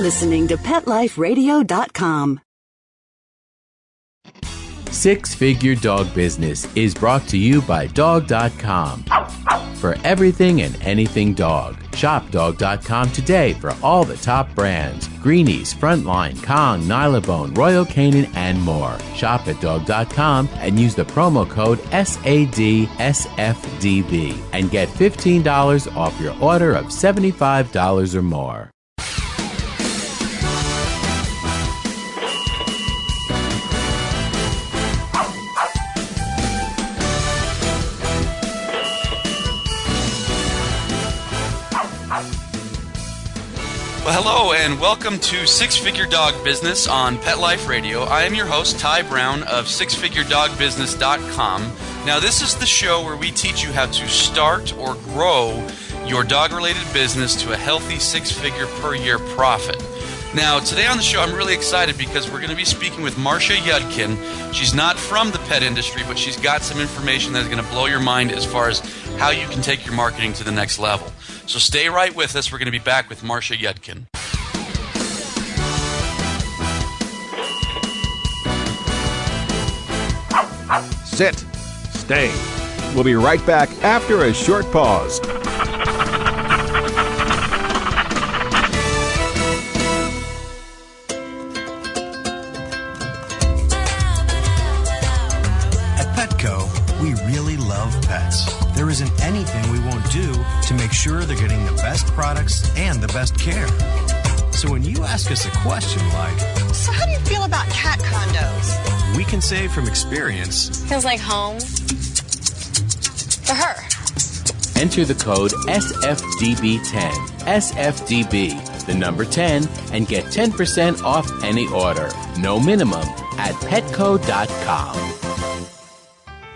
listening to PetLifeRadio.com. Six Figure Dog Business is brought to you by Dog.com. For everything and anything dog, shop Dog.com today for all the top brands. Greenies, Frontline, Kong, Nylabone, Royal Canin, and more. Shop at Dog.com and use the promo code SADSFDB and get $15 off your order of $75 or more. Well, hello and welcome to Six Figure Dog Business on Pet Life Radio. I am your host, Ty Brown of SixFigureDogBusiness.com. Now, this is the show where we teach you how to start or grow your dog-related business to a healthy six-figure per year profit. Now, today on the show, I'm really excited because we're going to be speaking with Marcia Yudkin. She's not from the pet industry, but she's got some information that is going to blow your mind as far as how you can take your marketing to the next level. So stay right with us. We're going to be back with Marcia Yudkin. Sit. Stay. We'll be right back after a short pause. At Petco, we really love pets. There isn't anything we won't do to make sure they're getting the best products and the best care. So when you ask us a question like, so how do you feel about cat condos? We can say from experience, feels like home for her. Enter the code SFDB10, SFDB, the number 10, and get 10% off any order. No minimum at petco.com.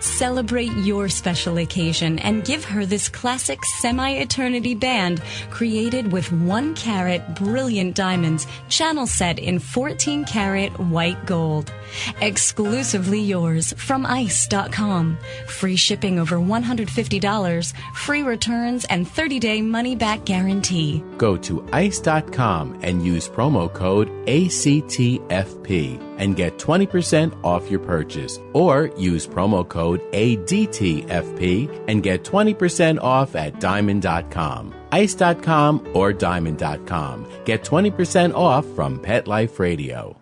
Celebrate your special occasion and give her this classic semi-eternity band created with 1-carat brilliant diamonds, channel set in 14-carat white gold. Exclusively yours from ice.com. Free shipping over $150, free returns, and 30-day money-back guarantee. Go to ice.com and use promo code ACTFP and get 20% off your purchase. Or use promo code ADTFP and get 20% off at diamond.com. Ice.com or diamond.com. Get 20% off from Pet Life Radio.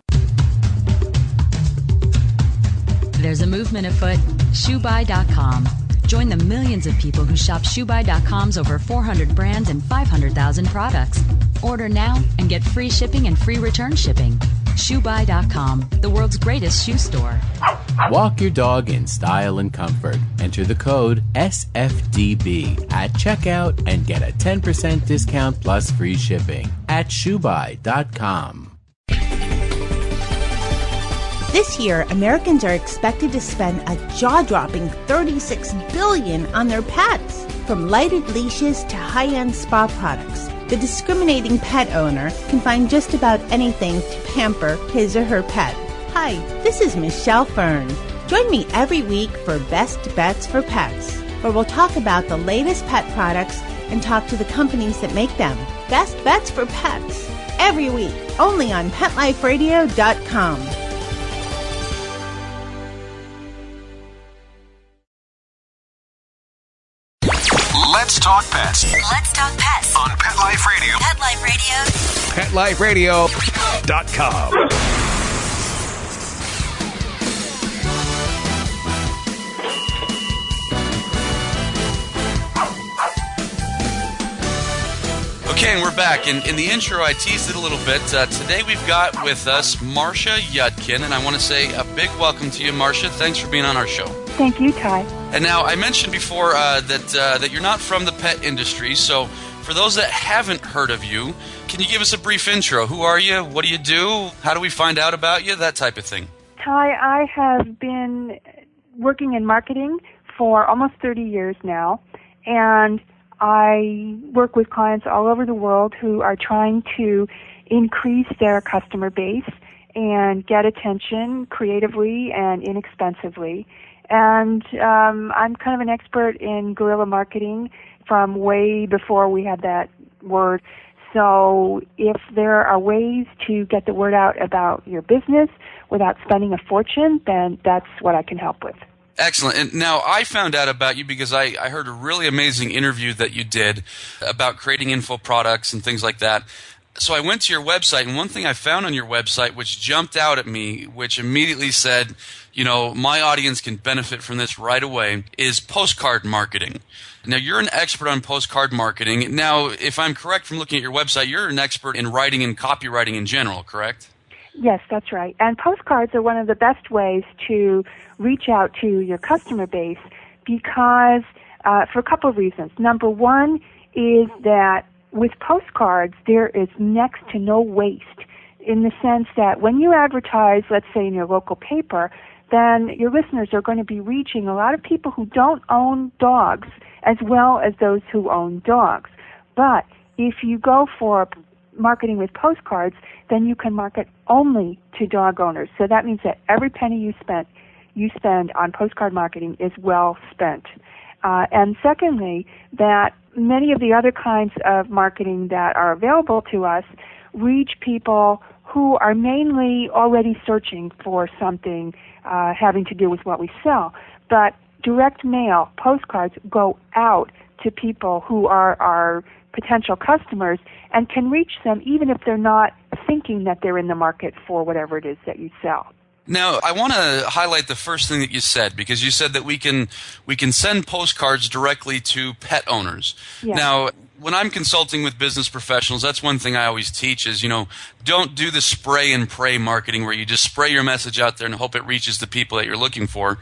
There's a movement afoot, ShoeBuy.com. Join the millions of people who shop ShoeBuy.com's over 400 brands and 500,000 products. Order now and get free shipping and free return shipping. ShoeBuy.com, the world's greatest shoe store. Walk your dog in style and comfort. Enter the code SFDB at checkout and get a 10% discount plus free shipping at ShoeBuy.com. This year, Americans are expected to spend a jaw-dropping $36 billion on their pets. From lighted leashes to high-end spa products, the discriminating pet owner can find just about anything to pamper his or her pet. Hi, this is Michelle Fern. Join me every week for Best Bets for Pets, where we'll talk about the latest pet products and talk to the companies that make them. Best Bets for Pets, every week, only on PetLifeRadio.com. Let's talk pets. Let's talk pets On Pet Life Radio. Pet Life Radio. PetLifeRadio.com. Okay, and we're back. In the intro, I teased it a little bit. Today we've got with us Marcia Yudkin, and I want to say a big welcome to you, Marcia. Thanks for being on our show. Thank you, Ty. And now, I mentioned before that you're not from the pet industry, so for those that haven't heard of you, can you give us a brief intro? Who are you? What do you do? How do we find out about you? That type of thing. Ty, I have been working in marketing for almost 30 years now, and I work with clients all over the world who are trying to increase their customer base and get attention creatively and inexpensively. And I'm kind of an expert in guerrilla marketing from way before we had that word. So if there are ways to get the word out about your business without spending a fortune, then that's what I can help with. Excellent. And now I found out about you because I heard a really amazing interview that you did about creating info products and things like that. So I went to your website, and one thing I found on your website which jumped out at me, which immediately said, my audience can benefit from this right away, is postcard marketing. Now, you're an expert on postcard marketing. Now, if I'm correct from looking at your website, you're an expert in writing and copywriting in general, correct? Yes, that's right. And postcards are one of the best ways to reach out to your customer base because for a couple of reasons. Number one is that with postcards, there is next to no waste in the sense that when you advertise, let's say in your local paper, then your listeners are going to be reaching a lot of people who don't own dogs as well as those who own dogs. But if you go for marketing with postcards, then you can market only to dog owners. So that means that every penny you spend on postcard marketing is well spent. And secondly, that many of the other kinds of marketing that are available to us reach people who are mainly already searching for something having to do with what we sell. But direct mail, postcards, go out to people who are our potential customers and can reach them even if they're not thinking that they're in the market for whatever it is that you sell. Now, I want to highlight the first thing that you said, because you said that we can send postcards directly to pet owners. Yeah. Now, when I'm consulting with business professionals, that's one thing I always teach is, don't do the spray and pray marketing where you just spray your message out there and hope it reaches the people that you're looking for.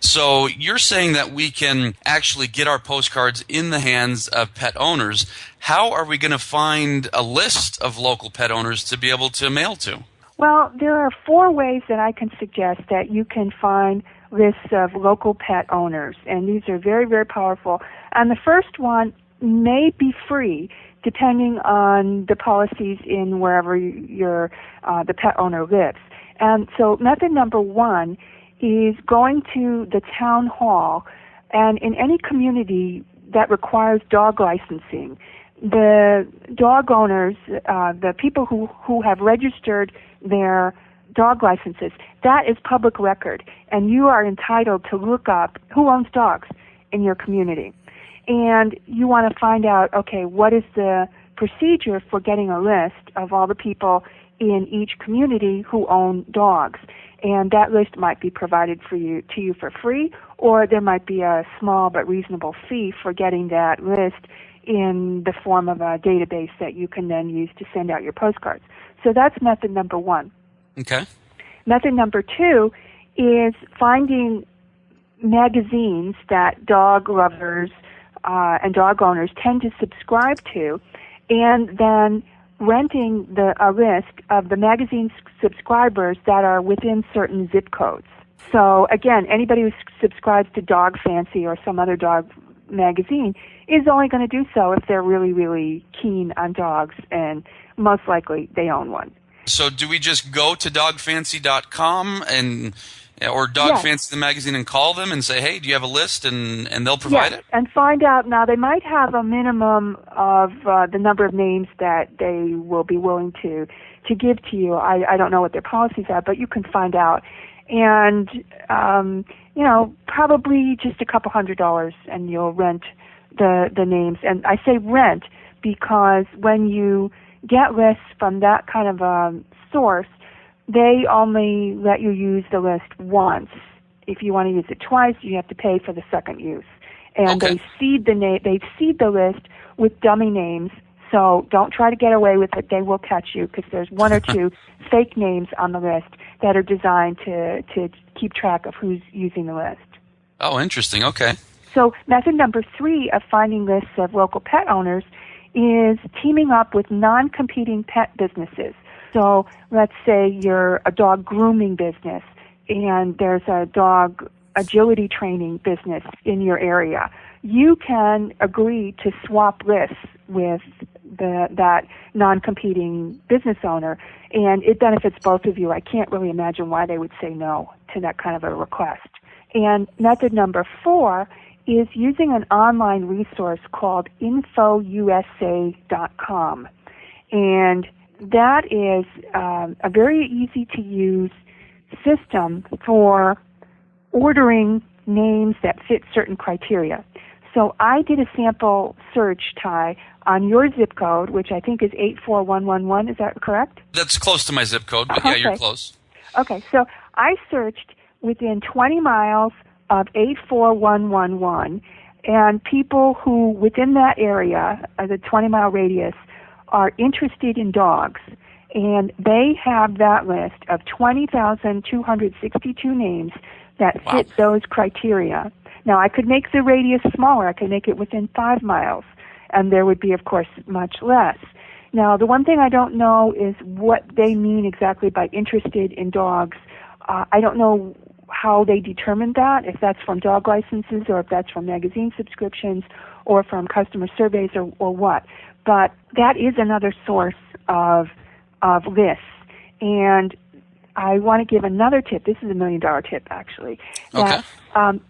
So you're saying that we can actually get our postcards in the hands of pet owners. How are we going to find a list of local pet owners to be able to mail to? Well, there are 4 ways that I can suggest that you can find lists of local pet owners, and these are very, very powerful. And the first one may be free, depending on the policies in wherever the pet owner lives. And so method number 1 is going to the town hall, and in any community that requires dog licensing, the dog owners, the people who have registered their dog licenses, that is public record, and you are entitled to look up who owns dogs in your community. And you want to find out, okay, what is the procedure for getting a list of all the people in each community who own dogs. And that list might be provided to you for free, or there might be a small but reasonable fee for getting that list in the form of a database that you can then use to send out your postcards. So that's method number 1. Okay. Method number 2 is finding magazines that dog lovers and dog owners tend to subscribe to, and then renting a list of the magazine subscribers that are within certain zip codes. So again, anybody who subscribes to Dog Fancy or some other dog magazine is only going to do so if they're really, really keen on dogs, and most likely they own one. So do we just go to dogfancy.com or Dog Yes. Fancy the magazine and call them and say, hey, do you have a list? And they'll provide it? And find out. Now, they might have a minimum of the number of names that they will be willing to give to you. I don't know what their policies are, but you can find out. And, probably just a couple $100, and you'll rent the names. And I say rent because when you get lists from that kind of a source, they only let you use the list once. If you want to use it twice, you have to pay for the second use. And Okay. they seed the list with dummy names. So don't try to get away with it. They will catch you because there's 1 or 2 fake names on the list that are designed to keep track of who's using the list. Oh, interesting. Okay. So method number 3 of finding lists of local pet owners is teaming up with non-competing pet businesses. So let's say you're a dog grooming business and there's a dog agility training business in your area. You can agree to swap lists with that non-competing business owner, and it benefits both of you. I can't really imagine why they would say no to that kind of a request. And method number 4 is using an online resource called infousa.com. And that is a very easy-to-use system for ordering names that fit certain criteria. So I did a sample search, Ty, on your zip code, which I think is 84111. Is that correct? That's close to my zip code, but yeah, you're close. Okay, so I searched within 20 miles of 84111, and people who within that area, the 20-mile radius, are interested in dogs. And they have that list of 20,262 names that fit those criteria. Now, I could make the radius smaller. I could make it within 5 miles, and there would be, of course, much less. Now, the one thing I don't know is what they mean exactly by interested in dogs. I don't know how they determined that, if that's from dog licenses or if that's from magazine subscriptions or from customer surveys or what. But that is another source of lists. And I want to give another tip. This is $1 million tip, actually. Okay.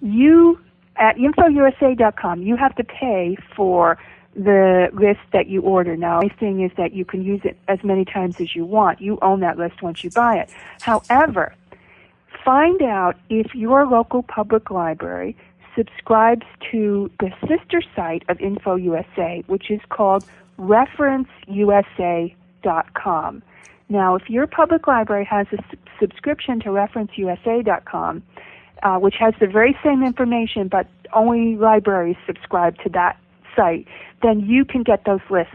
You, at infousa.com, you have to pay for the list that you order. Now, the thing is that you can use it as many times as you want. You own that list once you buy it. However, find out if your local public library subscribes to the sister site of InfoUSA, which is called referenceusa.com. Now, if your public library has a subscription to referenceusa.com, which has the very same information, but only libraries subscribe to that site, then you can get those lists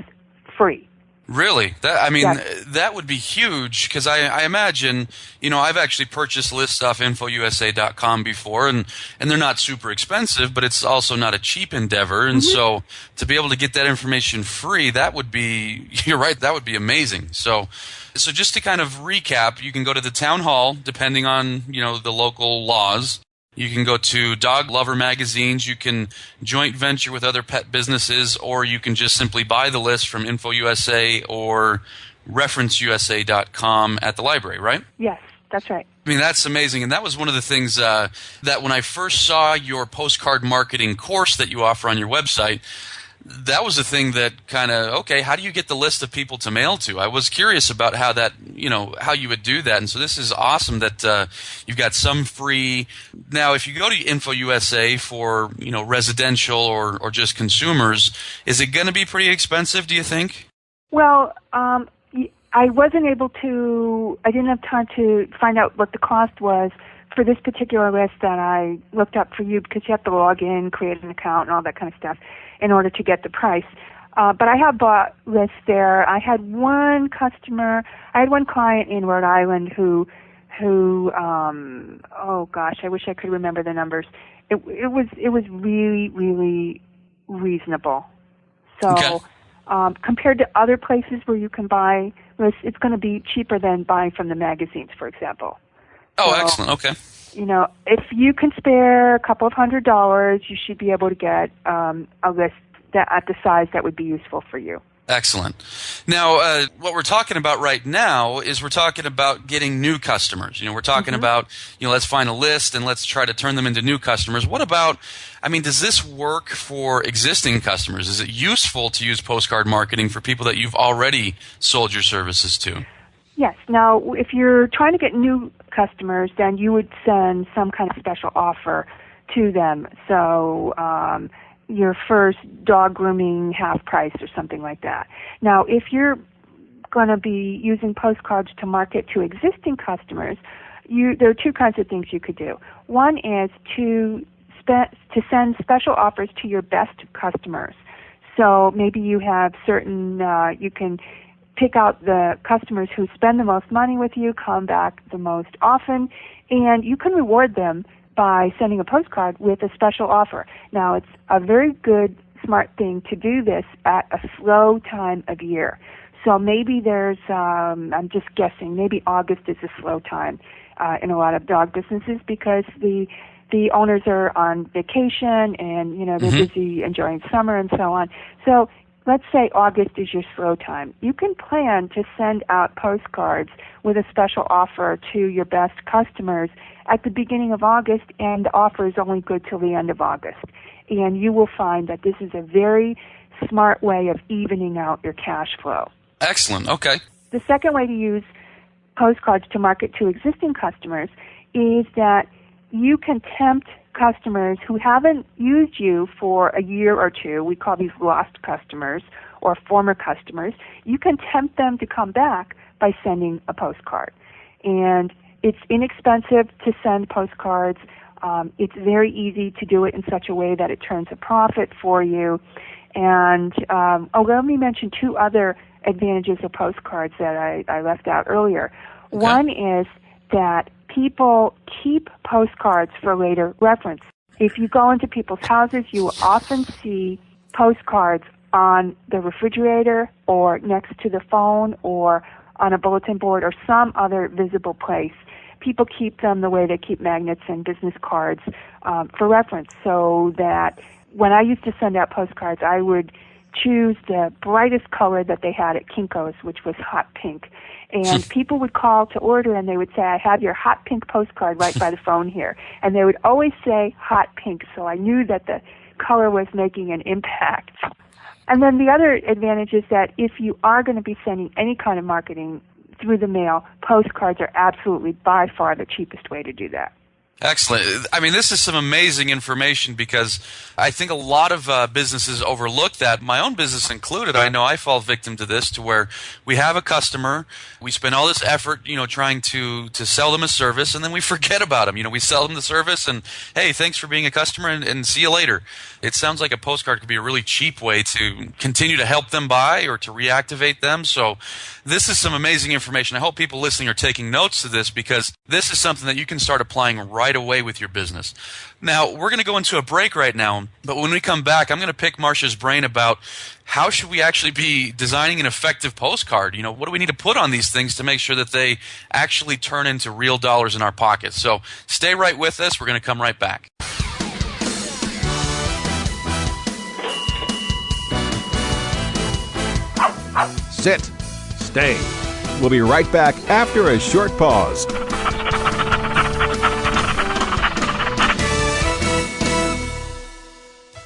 free. Really? That would be huge, because I imagine, I've actually purchased lists off infousa.com before, and they're not super expensive, but it's also not a cheap endeavor. And so to be able to get that information free, that would be, you're right, that would be amazing. So just to kind of recap, you can go to the town hall, depending on, the local laws. You can go to dog lover magazines, you can joint venture with other pet businesses, or you can just simply buy the list from InfoUSA or referenceusa.com at the library, right? Yes, that's right. I mean, that's amazing. And that was one of the things that when I first saw your postcard marketing course that you offer on your website, that was a thing that kind of, okay, how do you get the list of people to mail to? I was curious about how that, how you would do that. And so this is awesome that you've got some free. Now, if you go to InfoUSA for, residential or just consumers, is it going to be pretty expensive, do you think? Well, I didn't have time to find out what the cost was for this particular list that I looked up for you, because you have to log in, create an account, and all that kind of stuff in order to get the price. But I have bought lists there. I had one client in Rhode Island who oh gosh, I wish I could remember the numbers. It was really, really reasonable. So okay. Compared to other places where you can buy lists, it's going to be cheaper than buying from the magazines, for example. Oh, so, excellent. Okay. If you can spare a couple of $100, you should be able to get a list at the size that would be useful for you. Excellent. Now, what we're talking about right now is we're talking about getting new customers. We're talking about, let's find a list and let's try to turn them into new customers. What about, does this work for existing customers? Is it useful to use postcard marketing for people that you've already sold your services to? Yes. Now, if you're trying to get new customers, then you would send some kind of special offer to them. So your first dog grooming half price or something like that. Now, if you're going to be using postcards to market to existing customers, there are two kinds of things you could do. One is to send special offers to your best customers. So maybe you have certain, you can pick out the customers who spend the most money with you, come back the most often, and you can reward them by sending a postcard with a special offer. Now, it's a very good, smart thing to do this at a slow time of year. So maybe there's, I'm just guessing, maybe August is a slow time in a lot of dog businesses because the owners are on vacation and, they're busy enjoying summer and so on. So let's say August is your slow time. You can plan to send out postcards with a special offer to your best customers at the beginning of August, and the offer is only good till the end of August. And you will find that this is a very smart way of evening out your cash flow. Excellent. Okay. The second way to use postcards to market to existing customers is that you can tempt customers who haven't used you for a year or two. We call these lost customers or former customers. You can tempt them to come back by sending a postcard. And it's inexpensive to send postcards. It's very easy to do it in such a way that it turns a profit for you. And let me mention two other advantages of postcards that I left out earlier. Okay. One is that people keep postcards for later reference. If you go into people's houses, you will often see postcards on the refrigerator or next to the phone or on a bulletin board or some other visible place. People keep them the way they keep magnets and business cards for reference, so that when I used to send out postcards, I would choose the brightest color that they had at Kinko's, which was hot pink. And people would call to order, and they would say, I have your hot pink postcard right by the phone here. And they would always say hot pink, so I knew that the color was making an impact. And then the other advantage is that if you are going to be sending any kind of marketing through the mail, postcards are absolutely by far the cheapest way to do that. Excellent. I mean, this is some amazing information because I think a lot of businesses overlook that, my own business included. I know I fall victim to this, to where we have a customer, we spend all this effort, trying to sell them a service, and then we forget about them. We sell them the service and, hey, thanks for being a customer and see you later. It sounds like a postcard could be a really cheap way to continue to help them buy or to reactivate them. So this is some amazing information. I hope people listening are taking notes to this, because this is something that you can start applying right away with your business. Now, we're going to go into a break right now, but when we come back, I'm going to pick Marcia's brain about how should we actually be designing an effective postcard? What do we need to put on these things to make sure that they actually turn into real dollars in our pockets? So stay right with us. We're going to come right back. Sit. Stay. We'll be right back after a short pause.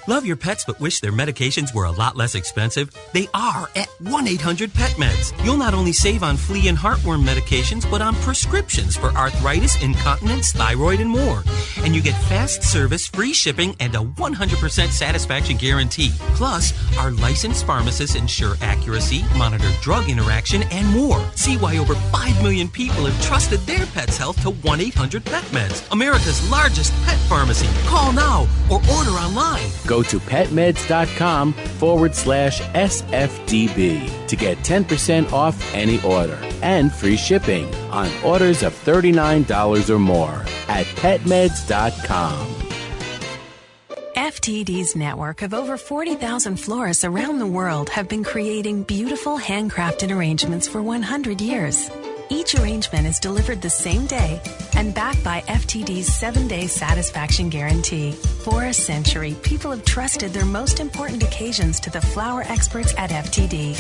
Love your pets but wish their medications were a lot less expensive? They are at 1-800-PET-MEDS. You'll not only save on flea and heartworm medications, but on prescriptions for arthritis, incontinence, thyroid, and more. And you get fast service, free shipping, and a 100% satisfaction guarantee. Plus, our licensed pharmacists ensure accuracy, monitor drug interaction, and more. See why over 5 million people have trusted their pet's health to 1-800-PET-MEDS, America's largest pet pharmacy. Call now or order online. Go to petmeds.com/SFDB to get 10% off any order and free shipping on orders of $39 or more at petmeds.com. FTD's network of over 40,000 florists around the world have been creating beautiful handcrafted arrangements for 100 years. Each arrangement is delivered the same day and backed by FTD's 7-day satisfaction guarantee. For a century, people have trusted their most important occasions to the flower experts at FTD.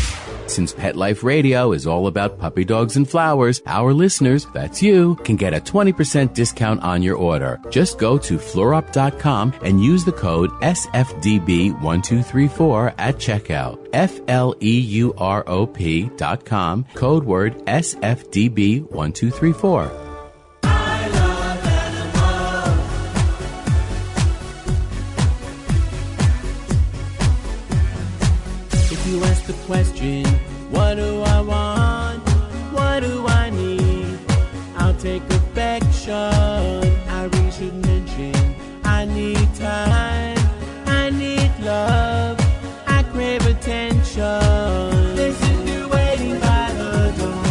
Since Pet Life Radio is all about puppy dogs and flowers, our listeners, that's you, can get a 20% discount on your order. Just go to fluorop.com and use the code SFDB1234 at checkout. FLEUROP.com, code word SFDB1234. You ask the question, what do I want? What do I need? I'll take affection. I really should mention I need time. I need love. I crave attention. Listen to waiting by the door.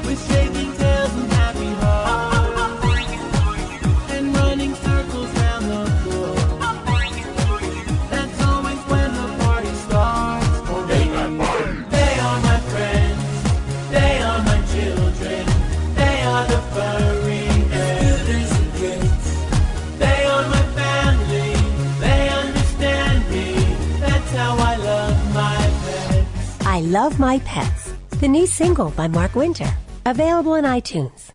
With shaking tails and happy hearts. And running circles round the floor. That's always when the party starts. They are my friends. They are my children. They are the furry scooters and kids. They are my family. They understand me. That's how I love my pets. I Love My Pets, the new single by Mark Winter, available on iTunes.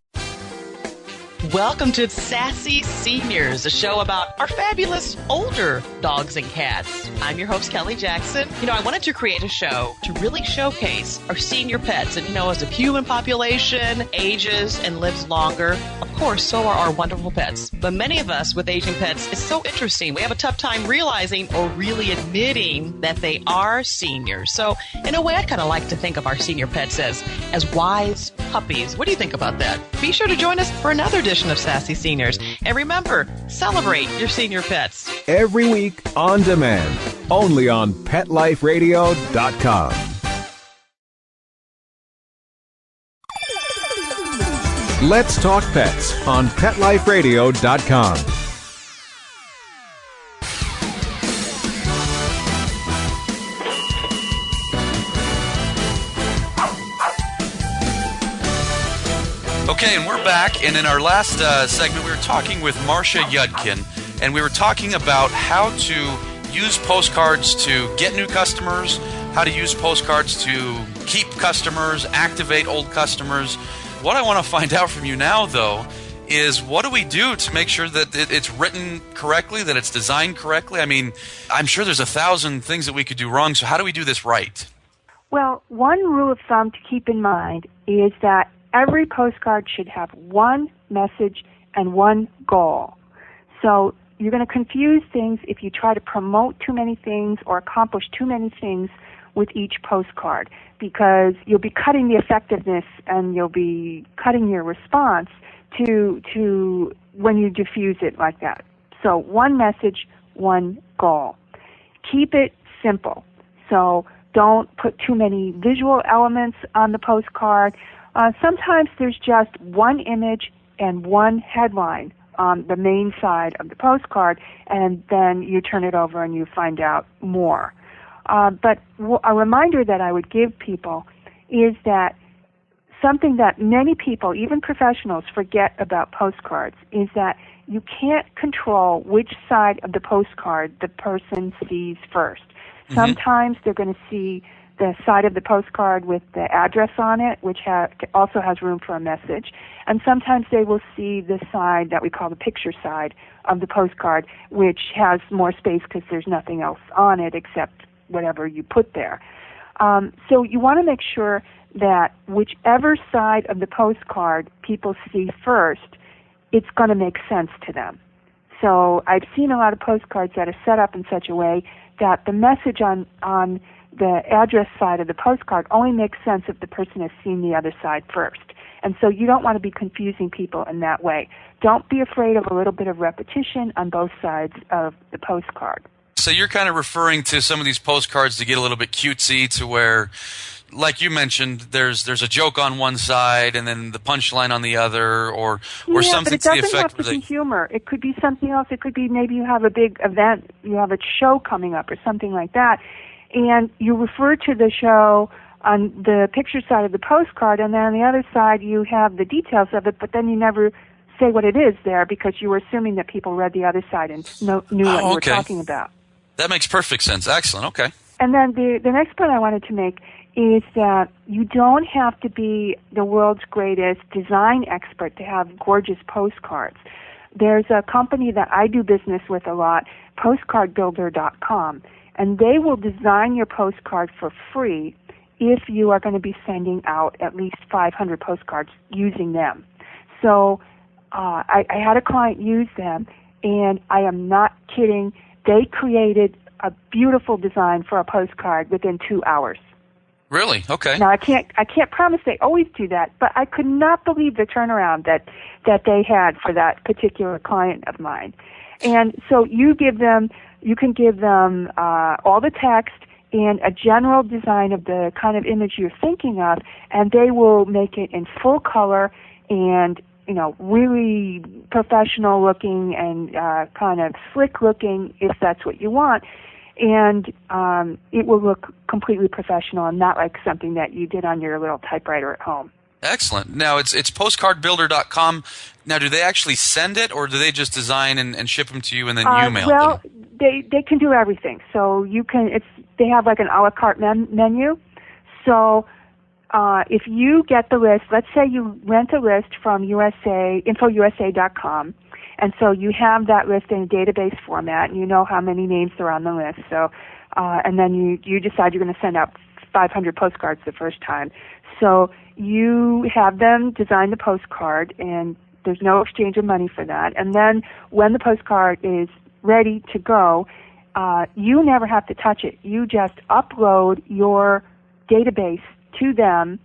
Welcome to Sassy Seniors, a show about our fabulous older dogs and cats. I'm your host, Kelly Jackson. I wanted to create a show to really showcase our senior pets. And, as the human population ages and lives longer, of course, so are our wonderful pets. But many of us with aging pets, it's so interesting. We have a tough time realizing or really admitting that they are seniors. So, in a way, I kind of like to think of our senior pets as wise puppies. What do you think about that? Be sure to join us for another edition of Sassy Seniors. And remember, celebrate your senior pets. Every week on demand, only on PetLifeRadio.com. Let's Talk Pets on PetLifeRadio.com. Okay, and we're back, and in our last segment, we were talking with Marcia Yudkin, and we were talking about how to use postcards to get new customers, how to use postcards to keep customers, activate old customers. What I want to find out from you now, though, is what do we do to make sure that it's written correctly, that it's designed correctly? I mean, I'm sure there's 1,000 things that we could do wrong, so how do we do this right? Well, one rule of thumb to keep in mind is that every postcard should have one message and one goal. So you're going to confuse things if you try to promote too many things or accomplish too many things with each postcard, because you'll be cutting the effectiveness and you'll be cutting your response to when you diffuse it like that. So one message, one goal. Keep it simple. So don't put too many visual elements on the postcard. Sometimes there's just one image and one headline on the main side of the postcard, and then you turn it over and you find out more. But a reminder that I would give people is that something that many people, even professionals, forget about postcards is that you can't control which side of the postcard the person sees first. Mm-hmm. Sometimes they're going to see the side of the postcard with the address on it, which also has room for a message. And sometimes they will see the side that we call the picture side of the postcard, which has more space because there's nothing else on it except whatever you put there. So you want to make sure that whichever side of the postcard people see first, it's going to make sense to them. So I've seen a lot of postcards that are set up in such a way that the message on the address side of the postcard only makes sense if the person has seen the other side first. And so you don't want to be confusing people in that way. Don't be afraid of a little bit of repetition on both sides of the postcard. So you're kind of referring to some of these postcards to get a little bit cutesy, to where, like you mentioned, there's a joke on one side and then the punchline on the other, or something to the effect. But it doesn't have to be humor. It could be something else. It could be maybe you have a big event, you have a show coming up or something like that, and you refer to the show on the picture side of the postcard, and then on the other side you have the details of it, but then you never say what it is there because you were assuming that people read the other side and knew what you were talking about. That makes perfect sense. Excellent. Okay. And then the next point I wanted to make is that you don't have to be the world's greatest design expert to have gorgeous postcards. There's a company that I do business with a lot, postcardbuilder.com, and they will design your postcard for free if you are going to be sending out at least 500 postcards using them. So I had a client use them, and I am not kidding. They created a beautiful design for a postcard within 2 hours. Really? Okay. Now I can't promise they always do that, but I could not believe the turnaround that they had for that particular client of mine. And so you can give them all the text and a general design of the kind of image you're thinking of, and they will make it in full color and really professional looking and kind of slick looking if that's what you want. And it will look completely professional and not like something that you did on your little typewriter at home. Excellent. Now, it's postcardbuilder.com. Now, do they actually send it, or do they just design and ship them to you and then you mail them? Well, they can do everything. So they have like an a la carte menu. So if you get the list, let's say you rent a list from infousa.com, And so you have that list in a database format, and you know how many names are on the list. So, and then you decide you're going to send out 500 postcards the first time. So you have them design the postcard, and there's no exchange of money for that. And then when the postcard is ready to go, you never have to touch it. You just upload your database to them,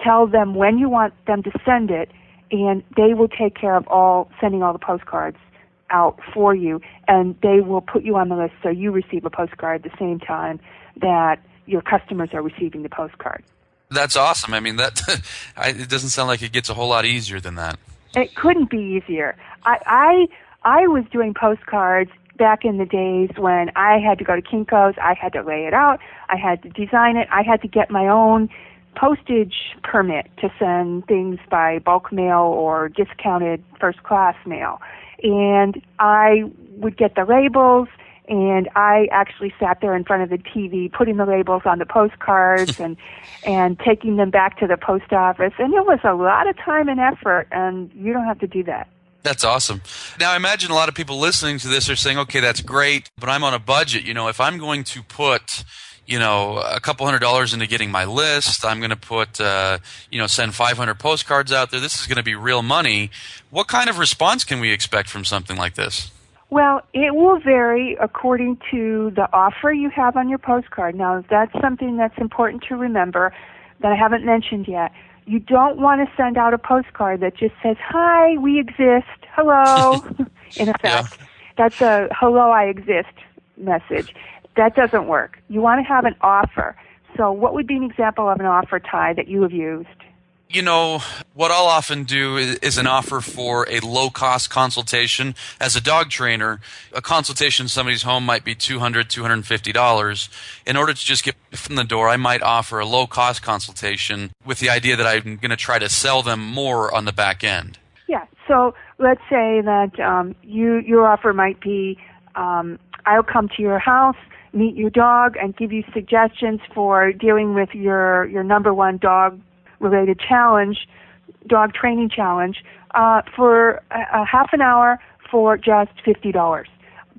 tell them when you want them to send it, and they will take care of sending all the postcards out for you, and they will put you on the list so you receive a postcard at the same time that your customers are receiving the postcard. That's awesome. I mean, it doesn't sound like it gets a whole lot easier than that. It couldn't be easier. I was doing postcards back in the days when I had to go to Kinko's, I had to lay it out, I had to design it, I had to get my own postage permit to send things by bulk mail or discounted first class mail. And I would get the labels, and I actually sat there in front of the TV putting the labels on the postcards and taking them back to the post office. And it was a lot of time and effort, and you don't have to do that. That's awesome. Now, I imagine a lot of people listening to this are saying, okay, that's great, but I'm on a budget. If I'm going to put a couple $100 into getting my list, I'm going to put, send 500 postcards out there. This is going to be real money. What kind of response can we expect from something like this? Well, it will vary according to the offer you have on your postcard. Now, that's something that's important to remember that I haven't mentioned yet. You don't want to send out a postcard that just says, "Hi, we exist. Hello," in effect. Yeah. That's a "hello, I exist" message. That doesn't work. You want to have an offer. So what would be an example of an offer, Ty, that you have used? What I'll often do is an offer for a low-cost consultation. As a dog trainer, a consultation in somebody's home might be $200, $250. In order to just get from the door, I might offer a low-cost consultation with the idea that I'm going to try to sell them more on the back end. Yeah, so let's say that your offer might be, I'll come to your house, meet your dog, and give you suggestions for dealing with your number one dog-related challenge, dog training challenge, for a half an hour for just $50.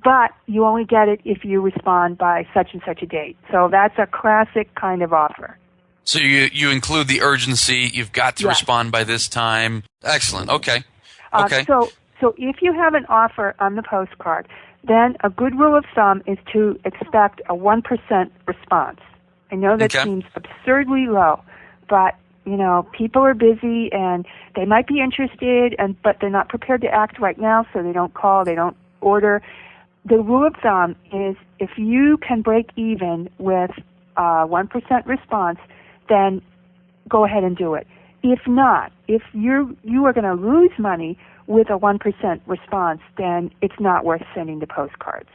But you only get it if you respond by such and such a date. So that's a classic kind of offer. So you include the urgency. You've got to respond by this time. Excellent. Okay. Okay. So if you have an offer on the postcard, then a good rule of thumb is to expect a 1% response. I know that seems absurdly low, but people are busy and they might be interested, but they're not prepared to act right now, so they don't call, they don't order. The rule of thumb is if you can break even with a 1% response, then go ahead and do it. If not, if you are going to lose money with a 1% response, then it's not worth sending the postcards.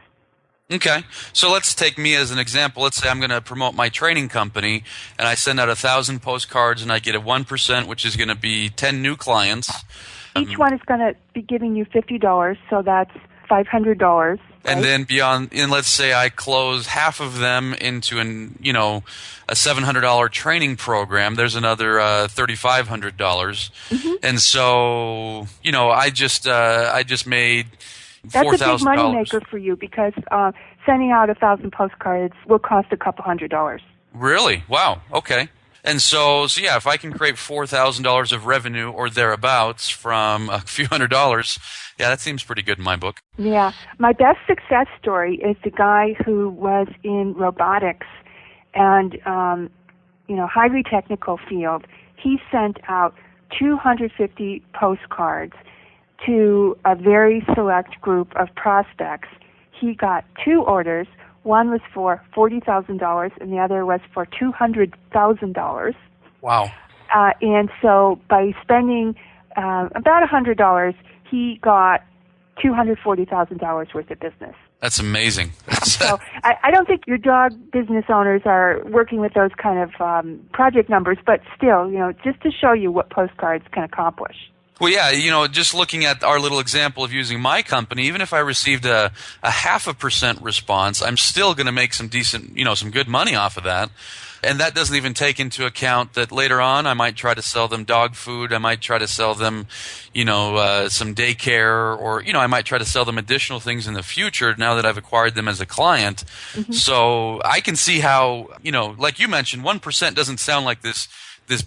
Okay. So let's take me as an example. Let's say I'm going to promote my training company, and I send out 1,000 postcards, and I get a 1%, which is going to be 10 new clients. Each one is going to be giving you $50, so that's $500. Right? And then let's say I close half of them into a $700 training program. There's another $3,500, and so I just made $4,000. That's a big moneymaker for you because sending out 1,000 postcards will cost a couple $100. Really? Wow. Okay. And so yeah, if I can create $4,000 of revenue or thereabouts from a few $100s, yeah, that seems pretty good in my book. Yeah. My best success story is the guy who was in robotics and, highly technical field. He sent out 250 postcards to a very select group of prospects. He got 2 orders. One was for $40,000 and the other was for $200,000. Wow. And so by spending about $100, he got $240,000 worth of business. That's amazing. So I don't think your dog business owners are working with those kind of project numbers, but still, just to show you what postcards can accomplish. Well, yeah, just looking at our little example of using my company, even if I received a 0.5% response, I'm still going to make some decent, some good money off of that. And that doesn't even take into account that later on I might try to sell them dog food. I might try to sell them, some daycare, or, I might try to sell them additional things in the future now that I've acquired them as a client. Mm-hmm. So I can see how, like you mentioned, 1% doesn't sound like this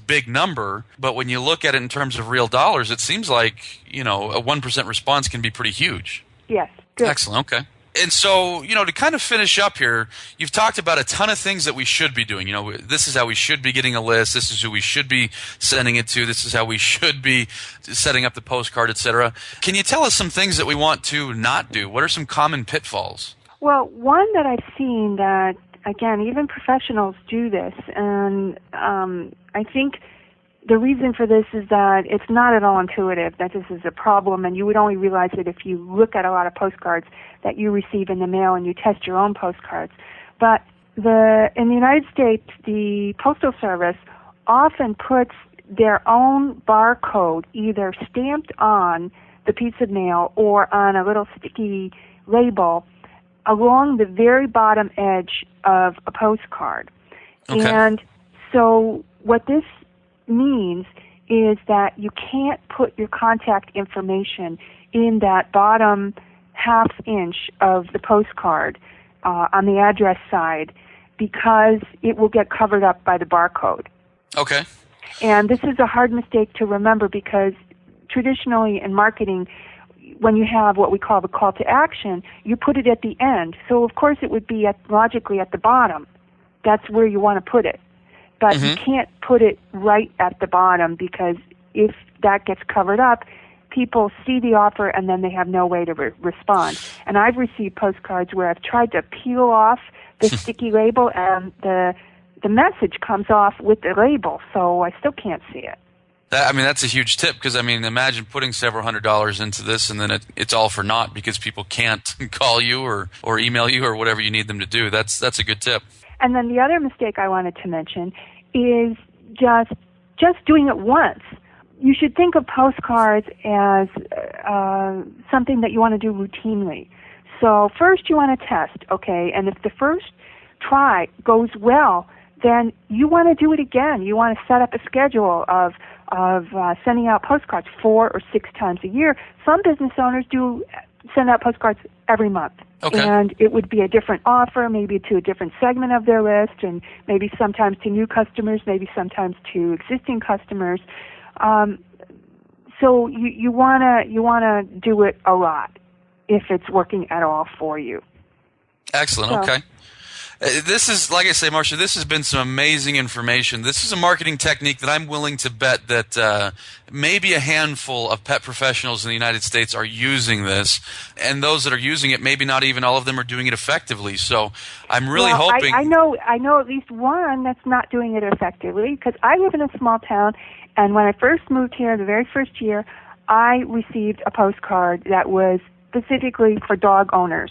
big number, but when you look at it in terms of real dollars, it seems like, a 1% response can be pretty huge. Yes. Good. Excellent. Okay. And so, to kind of finish up here, you've talked about a ton of things that we should be doing. This is how we should be getting a list. This is who we should be sending it to. This is how we should be setting up the postcard, etc. Can you tell us some things that we want to not do? What are some common pitfalls? Well, one that I've seen that, again, even professionals do this, and I think the reason for this is that it's not at all intuitive, that this is a problem, and you would only realize it if you look at a lot of postcards that you receive in the mail and you test your own postcards. But in the United States, the Postal Service often puts their own barcode either stamped on the piece of mail or on a little sticky label along the very bottom edge of a postcard. Okay. And so what this means is that you can't put your contact information in that bottom half inch of the postcard on the address side because it will get covered up by the barcode. Okay. And this is a hard mistake to remember because traditionally in marketing, when you have what we call the call to action, you put it at the end. So, of course, it would be logically at the bottom. That's where you want to put it. But you can't put it right at the bottom because if that gets covered up, people see the offer and then they have no way to respond. And I've received postcards where I've tried to peel off the sticky label and the message comes off with the label, so I still can't see it. That's a huge tip because, imagine putting several $100s into this and then it's all for naught because people can't call you or email you or whatever you need them to do. That's a good tip. And then the other mistake I wanted to mention is just doing it once. You should think of postcards as something that you want to do routinely. So first you want to test, okay, and if the first try goes well, then you want to do it again. You want to set up a schedule of sending out postcards 4 or 6 times a year. Some business owners do send out postcards every month. Okay. And it would be a different offer, maybe to a different segment of their list, and maybe sometimes to new customers, maybe sometimes to existing customers. So you wanna do it a lot if it's working at all for you. Excellent. So, okay. This is, like I say, Marcia, this has been some amazing information. This is a marketing technique that I'm willing to bet that maybe a handful of pet professionals in the United States are using this, and those that are using it, maybe not even all of them are doing it effectively. So I'm really hoping... I know at least one that's not doing it effectively, because I live in a small town, and when I first moved here, the very first year, I received a postcard that was specifically for dog owners.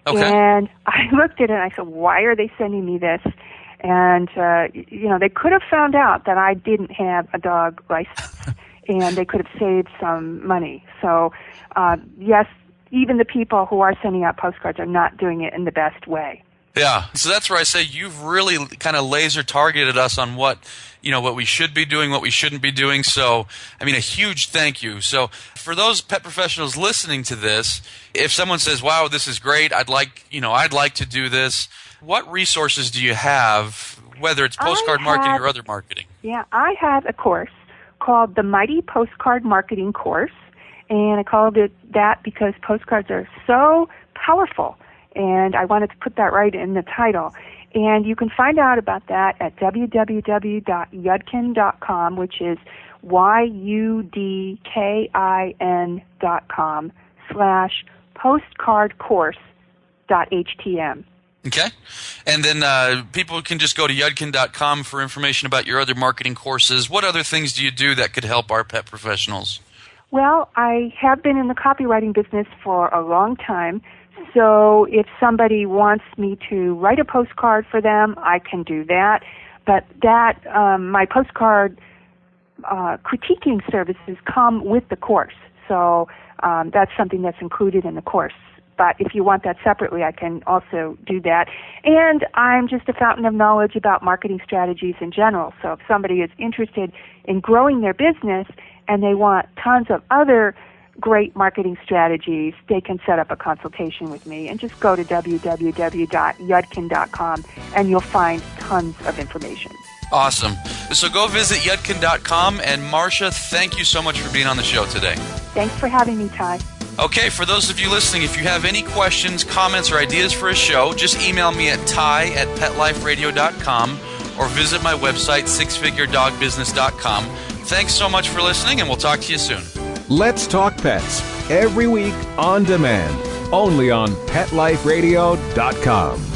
Okay. And I looked at it and I said, why are they sending me this? And, they could have found out that I didn't have a dog license and they could have saved some money. So, yes, even the people who are sending out postcards are not doing it in the best way. Yeah. So that's where I say you've really kind of laser targeted us on what we should be doing, what we shouldn't be doing. So, a huge thank you. So for those pet professionals listening to this, if someone says, wow, this is great, I'd like to do this, what resources do you have, whether it's postcard marketing or other marketing? Yeah, I have a course called the Mighty Postcard Marketing Course, and I called it that because postcards are so powerful. And I wanted to put that right in the title. And you can find out about that at www.yudkin.com, which is yudkin.com/postcardcourse.htm. Okay. And then people can just go to yudkin.com for information about your other marketing courses. What other things do you do that could help our pet professionals? Well, I have been in the copywriting business for a long time. So if somebody wants me to write a postcard for them, I can do that. But my postcard critiquing services come with the course. So that's something that's included in the course. But if you want that separately, I can also do that. And I'm just a fountain of knowledge about marketing strategies in general. So if somebody is interested in growing their business and they want tons of other great marketing strategies, they can set up a consultation with me and just go to www.yudkin.com and you'll find tons of information. Awesome. So go visit yudkin.com. And Marcia, thank you so much for being on the show today. Thanks for having me, Ty. Okay, for those of you listening, if you have any questions, comments, or ideas for a show, just email me at ty@petliferadio.com or visit my website, sixfiguredogbusiness.com. Thanks so much for listening, and we'll talk to you soon. Let's Talk Pets, every week on demand, only on PetLifeRadio.com.